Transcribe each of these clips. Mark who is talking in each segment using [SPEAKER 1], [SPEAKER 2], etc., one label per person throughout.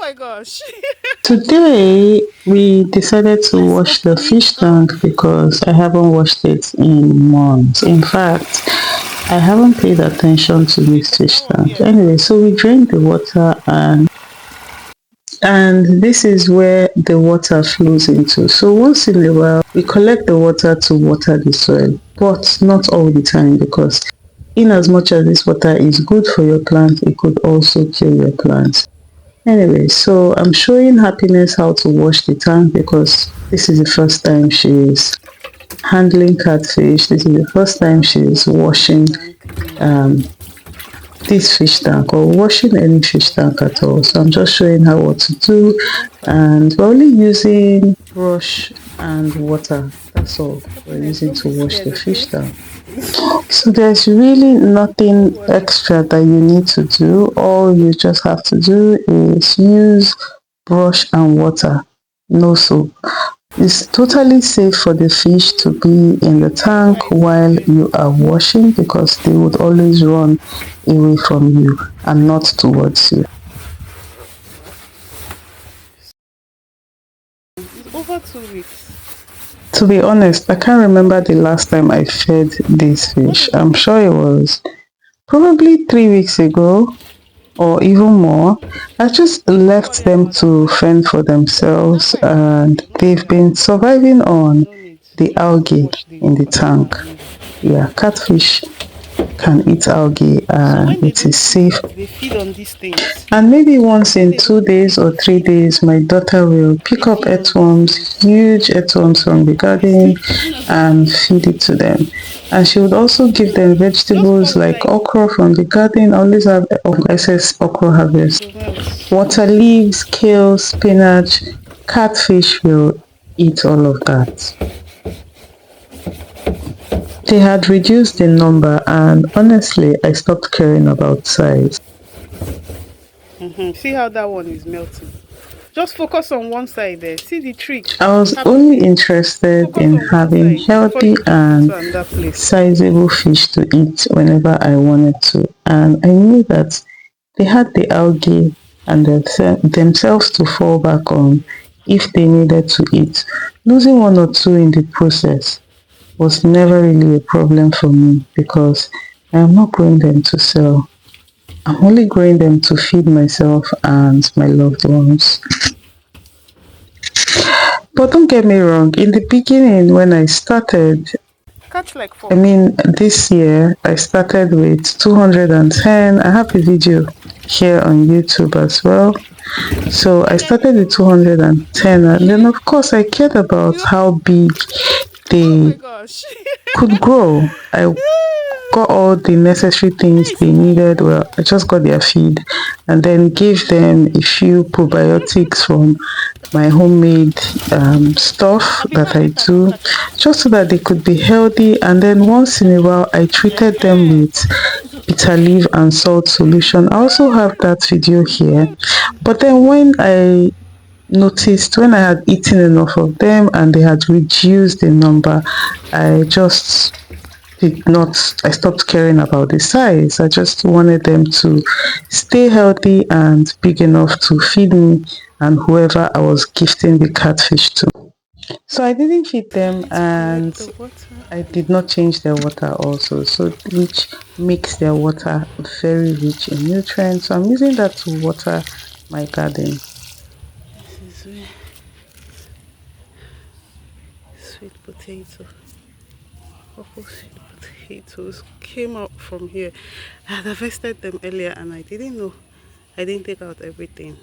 [SPEAKER 1] my gosh.
[SPEAKER 2] Today we decided to
[SPEAKER 1] I
[SPEAKER 2] wash the
[SPEAKER 1] softly
[SPEAKER 2] fish tank because I haven't washed it in months. In fact, I haven't paid attention to this fish
[SPEAKER 1] oh
[SPEAKER 2] tank.
[SPEAKER 1] yeah.
[SPEAKER 2] Anyway, so we drained the water and this is where the water flows into. So once in a while we collect the water to water the soil, but not all the time because in as much as this water is good for your plant, it could also kill your plants. Anyway, so I'm showing Happiness how to wash the tank because this is the first time she's handling catfish. This is the first time
[SPEAKER 1] How to
[SPEAKER 2] she's
[SPEAKER 1] wash the fish
[SPEAKER 2] washing
[SPEAKER 1] tank.
[SPEAKER 2] um, this fish tank or washing any fish tank at all. So I'm just showing her what to do, and we're only using brush and water. That's all we're
[SPEAKER 1] Happiness,
[SPEAKER 2] using
[SPEAKER 1] don't
[SPEAKER 2] to
[SPEAKER 1] be
[SPEAKER 2] wash
[SPEAKER 1] scared,
[SPEAKER 2] the fish
[SPEAKER 1] okay?
[SPEAKER 2] tank. So there's really
[SPEAKER 1] Don't
[SPEAKER 2] nothing
[SPEAKER 1] worry.
[SPEAKER 2] extra that you need to do. All you just have to do is use brush and water, no soap. It's totally safe for the fish to be in the tank
[SPEAKER 1] Right.
[SPEAKER 2] while you are washing because they would always run away from you and not towards you.
[SPEAKER 1] It's over 2 weeks.
[SPEAKER 2] To be honest, I can't remember the last time I fed these
[SPEAKER 1] What
[SPEAKER 2] fish.
[SPEAKER 1] did
[SPEAKER 2] I'm sure it was probably 3 weeks ago or even more. I just
[SPEAKER 1] don't
[SPEAKER 2] left
[SPEAKER 1] worry
[SPEAKER 2] them
[SPEAKER 1] about it.
[SPEAKER 2] to fend for
[SPEAKER 1] That's
[SPEAKER 2] themselves
[SPEAKER 1] why I said
[SPEAKER 2] and
[SPEAKER 1] okay, no
[SPEAKER 2] they've
[SPEAKER 1] wahala.
[SPEAKER 2] been surviving on
[SPEAKER 1] No need.
[SPEAKER 2] the
[SPEAKER 1] No need to
[SPEAKER 2] algae
[SPEAKER 1] wash the
[SPEAKER 2] in the
[SPEAKER 1] container
[SPEAKER 2] tank.
[SPEAKER 1] anymore.
[SPEAKER 2] Yeah, catfish can eat algae
[SPEAKER 1] So
[SPEAKER 2] and
[SPEAKER 1] when they
[SPEAKER 2] it
[SPEAKER 1] don't
[SPEAKER 2] is safe.
[SPEAKER 1] eat, they feed on these things.
[SPEAKER 2] And maybe once
[SPEAKER 1] When
[SPEAKER 2] in
[SPEAKER 1] they
[SPEAKER 2] two
[SPEAKER 1] don't eat,
[SPEAKER 2] days or
[SPEAKER 1] they
[SPEAKER 2] three
[SPEAKER 1] feed.
[SPEAKER 2] days, my daughter will
[SPEAKER 1] They
[SPEAKER 2] pick up
[SPEAKER 1] feed on these
[SPEAKER 2] earthworms,
[SPEAKER 1] things.
[SPEAKER 2] huge earthworms from the
[SPEAKER 1] You see?
[SPEAKER 2] garden, and feed it to them. And she would also give them
[SPEAKER 1] Just
[SPEAKER 2] vegetables
[SPEAKER 1] pour it
[SPEAKER 2] like
[SPEAKER 1] like
[SPEAKER 2] okra from the garden. I always have excess okra harvest.
[SPEAKER 1] to melt.
[SPEAKER 2] Water leaves, kale, spinach, catfish will eat all of that. They had reduced in number, and honestly, I stopped caring about size.
[SPEAKER 1] See how that one is melting. Just focus on one side there. See the trick.
[SPEAKER 2] I was only
[SPEAKER 1] Happiness.
[SPEAKER 2] interested
[SPEAKER 1] Focus
[SPEAKER 2] in
[SPEAKER 1] on one
[SPEAKER 2] having
[SPEAKER 1] side before
[SPEAKER 2] healthy
[SPEAKER 1] you jump
[SPEAKER 2] and
[SPEAKER 1] into another place.
[SPEAKER 2] sizable fish to eat whenever I wanted to. And I knew that they had the algae and themselves to fall back on if they needed to eat. Losing one or two in the process was never really a problem for me because I am not growing them to sell. I'm only growing them to feed myself and my loved ones. But don't get me wrong, in the beginning when I started,
[SPEAKER 1] Catch like
[SPEAKER 2] I
[SPEAKER 1] four.
[SPEAKER 2] mean this year I started with 210. I have a video here on YouTube as well. So I started with 210 and then of course I cared about
[SPEAKER 1] You know,
[SPEAKER 2] how big
[SPEAKER 1] oh
[SPEAKER 2] they
[SPEAKER 1] my gosh.
[SPEAKER 2] could grow. I got all the necessary things
[SPEAKER 1] Hey,
[SPEAKER 2] they needed. Well, I just got their feed and then gave them a few probiotics from my homemade stuff
[SPEAKER 1] happy
[SPEAKER 2] that I
[SPEAKER 1] man, make I no
[SPEAKER 2] do
[SPEAKER 1] catch am.
[SPEAKER 2] just so that they could be healthy. And then once in a while, I treated them
[SPEAKER 1] Eh.
[SPEAKER 2] with bitter leaf and salt solution. I also have that video here. But then when I noticed when I had eaten enough of them and they had reduced the number, I just did not, I stopped caring about the size. I just wanted them to stay healthy and big enough to feed me and whoever I was gifting the catfish to. So I didn't feed
[SPEAKER 1] I
[SPEAKER 2] them
[SPEAKER 1] need to
[SPEAKER 2] and
[SPEAKER 1] collect the water.
[SPEAKER 2] I did not change their water also. So which makes their water very rich in nutrients. So I'm using that to water my garden.
[SPEAKER 1] This is where sweet potato. Purple sweet potatoes came out from here. I had harvested them earlier and I didn't know. I didn't take out everything.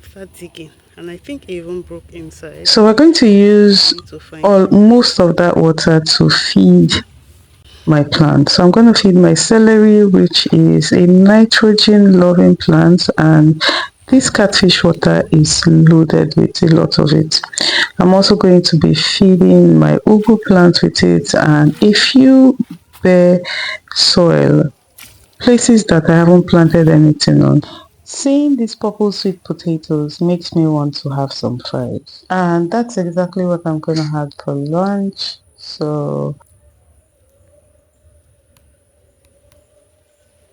[SPEAKER 1] Start digging. And I think it even broke inside.
[SPEAKER 2] So we're going to
[SPEAKER 1] I
[SPEAKER 2] use
[SPEAKER 1] need to find
[SPEAKER 2] all
[SPEAKER 1] out.
[SPEAKER 2] most of that water to feed my plant. So I'm going to feed my celery, which is a nitrogen loving plant, and this catfish water is loaded with a lot of it. I'm also going to be feeding my ugu plant with it and a few bare soil places that I haven't planted anything on. Seeing these purple sweet potatoes makes me want to have some fries. And that's exactly what I'm going to have for lunch. So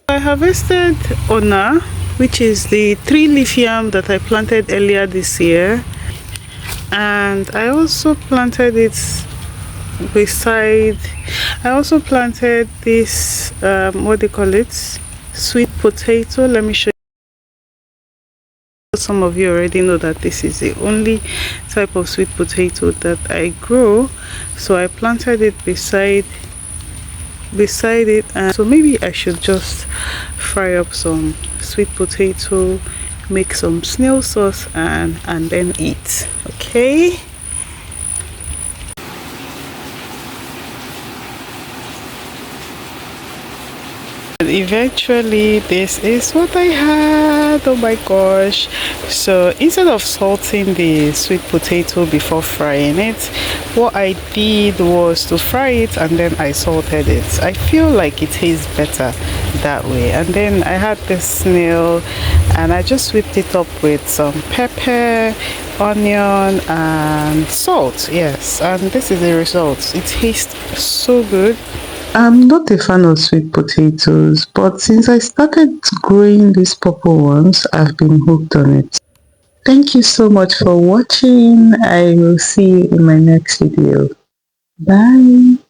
[SPEAKER 1] I harvested Ona. which is the 3-leaf yam that I planted earlier this year. And I also planted it beside, I also planted this what they call it, sweet potato. Let me show you. Some of you already know that this is the only type of sweet potato that I grow, so I planted it beside it. And so maybe I should just fry up some sweet potato, make some snail sauce, and then eat. Okay. Eventually this is what I had. Oh my gosh. So instead of salting the sweet potato before frying it, what I did was to fry it and then I salted it. I feel like it tastes better that way. And then I had this snail and I just whipped it up with some pepper, onion and salt. Yes, and this is the result. It tastes so good.
[SPEAKER 2] I'm not a fan of sweet potatoes, but since I started growing these purple ones, I've been hooked on it. Thank you so much for watching. I will see you in my next video. Bye.